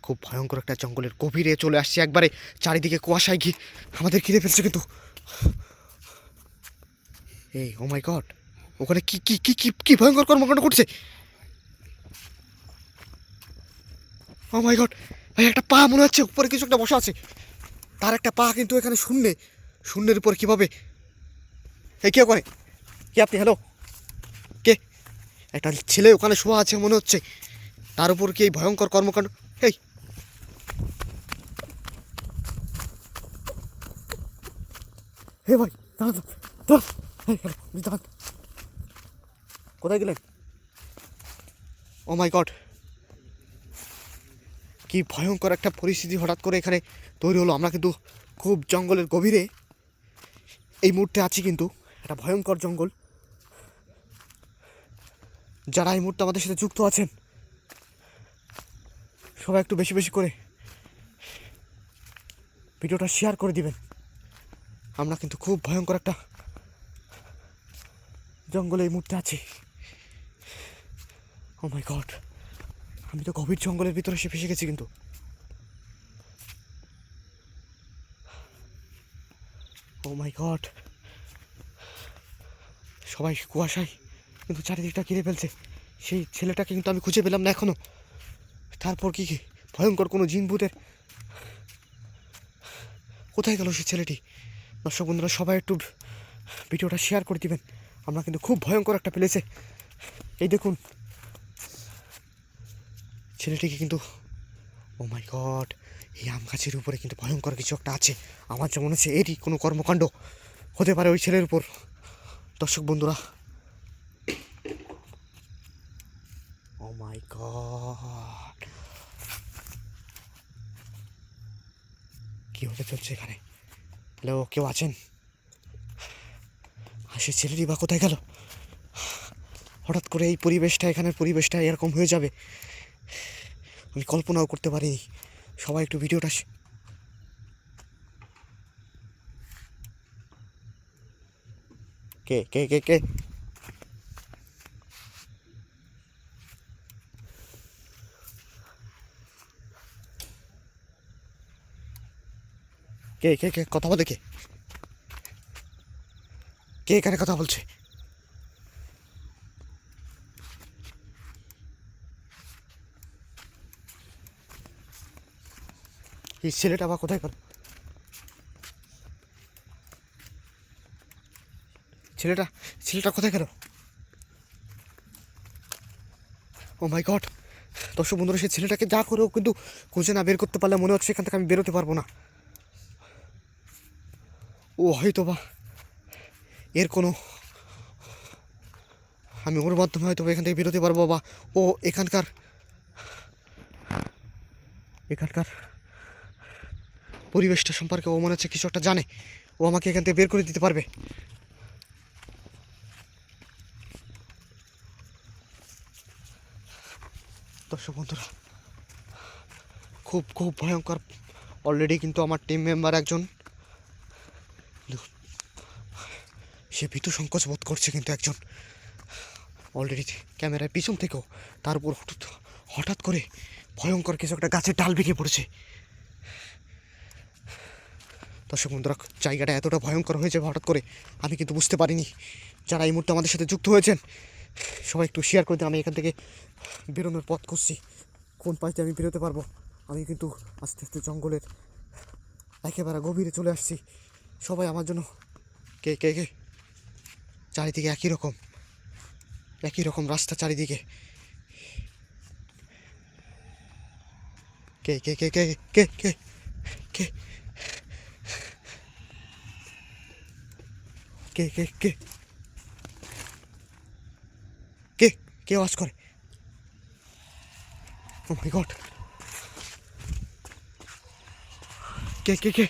খুব ভয়ঙ্কর একটা জঙ্গলের গভীরে চলে আসছি, একবারে চারিদিকে কুয়াশায় ঘি আমাদের ঘিরে ফেলছে কিন্তু। এই ও মাই গড, ওখানে কি কি কি কি কি ভয়ঙ্কর কর্মকাণ্ড করছে! ও মাই গড ভাই, একটা পা মনে হচ্ছে উপরে কিছু একটা বসা আছে, তার একটা পা কিন্তু এখানে শূন্যে, শূন্যের উপর কিভাবে! এই কে করে? কে আপনি? হ্যালো, কে? একটা ছেলে ওখানে শোয়া আছে মনে হচ্ছে, তার উপর কি এই ভয়ঙ্কর কর্মকাণ্ড! এই হে ভাই, দাঁড়ান দাঁড়ান, এই হ্যালো, দাঁড়ান, কোথায় গেলেন? ও মাই গড, কি ভয়ঙ্কর একটা পরিস্থিতি হঠাৎ করে এখানে তৈরি হলো। আমরা কিন্তু খুব জঙ্গলের গভীরে এই মুহূর্তে আছি, কিন্তু একটা ভয়ঙ্কর জঙ্গল। যারা এই মুহূর্তে আমাদের সাথে যুক্ত আছেন সবাই একটু বেশি বেশি করে ভিডিওটা শেয়ার করে দিবেন। আমরা কিন্তু খুব ভয়ঙ্কর একটা জঙ্গলে এই মুহূর্তে আছি। ও মাই গড, আমি তো গভীর জঙ্গলের ভিতরে এসে ফেসে গেছি কিন্তু। ও মাই গড, সবাই কুয়াশায় কিন্তু চারিদিকটা ঘিরে ফেলছে। সেই ছেলেটাকে কিন্তু আমি খুঁজে পেলাম না এখনো। তারপর কি ভয়ঙ্কর কোনো জিন ভূতের, কোথায় গেল সেই ছেলেটি? দর্শক বন্ধুরা সবাই একটু ভিডিওটা শেয়ার করে দিবেন। আমরা কিন্তু খুব ভয়ঙ্কর একটা প্লেসে, এই দেখুন ছেলেটিকে কিন্তু। ও মাই গড, এই আম গাছের উপরে কিন্তু ভয়ঙ্কর কিছু একটা আছে। আমার যেমন মনে হচ্ছে এরই কোনো কর্মকাণ্ড হতে পারে ওই ছেলের উপর। দর্শক বন্ধুরা, ও মাই গড, কী হতে চলছে এখানে? হ্যালো, কেউ আছেন? আর সে ছেলেটি বা কোথায় গেল? হঠাৎ করে এই পরিবেশটা, এখানের পরিবেশটা এরকম হয়ে যাবে আমি কল্পনাও করতে পারিনি। সবাই একটু ভিডিওটা কে কে কে কে কে কে কে কথা বলে? কে কে এখানে কথা বলছে? এই ছেলেটা বা কোথায় গেল? ছেলেটা ছেলেটা কোথায় গেল? ও মাই গড, দর্শক বন্ধুরা, সেই ছেলেটাকে যা করেও কিন্তু খুঁজে না বের করতে পারলে মনে হচ্ছে এখান থেকে আমি বেরোতে পারবো না। ও হয়তো বা এর কোনো, আমি ওর মাধ্যমে হয়তো এখান থেকে বেরোতে পারবো, বা ও এখানকার এখানকার পরিবেশটা সম্পর্কে ও মনে হচ্ছে কিছু একটা জানে। ও আমাকে এখান থেকে বের করে দিতে পারবে। দর্শক বন্ধুরা, খুব খুব ভয়ঙ্কর। অলরেডি কিন্তু আমার টিম মেম্বার একজন, সে ভীতু সংকোচ বোধ করছে কিন্তু একজন অলরেডি ক্যামেরার পিছন থেকেও, তার উপর হঠাৎ করে ভয়ঙ্কর কিছু একটা গাছের ডাল ভেঙে পড়েছে। দর্শক বন্ধুরা, জায়গাটা এতটা ভয়ঙ্কর হয়ে যাবে হঠাৎ করে আমি কিন্তু বুঝতে পারিনি। যারা এই মুহূর্তে আমাদের সাথে যুক্ত হয়েছেন সবাই একটু শেয়ার করে দিন। আমি এখান থেকে বেরোনোর পথ খুঁজছি, কোন পাশ দিয়ে আমি বেরোতে পারবো। আমি কিন্তু আস্তে আস্তে জঙ্গলের একেবারে গভীরে চলে আসছি। সবাই আমার জন্য, কে কে কে চারিদিকে একই রকম রাস্তা চারিদিকে। কে কে কে কে কে কে কে কে কে কে কে কে আওয়াজ করে? ও মাই গড, কে কে কে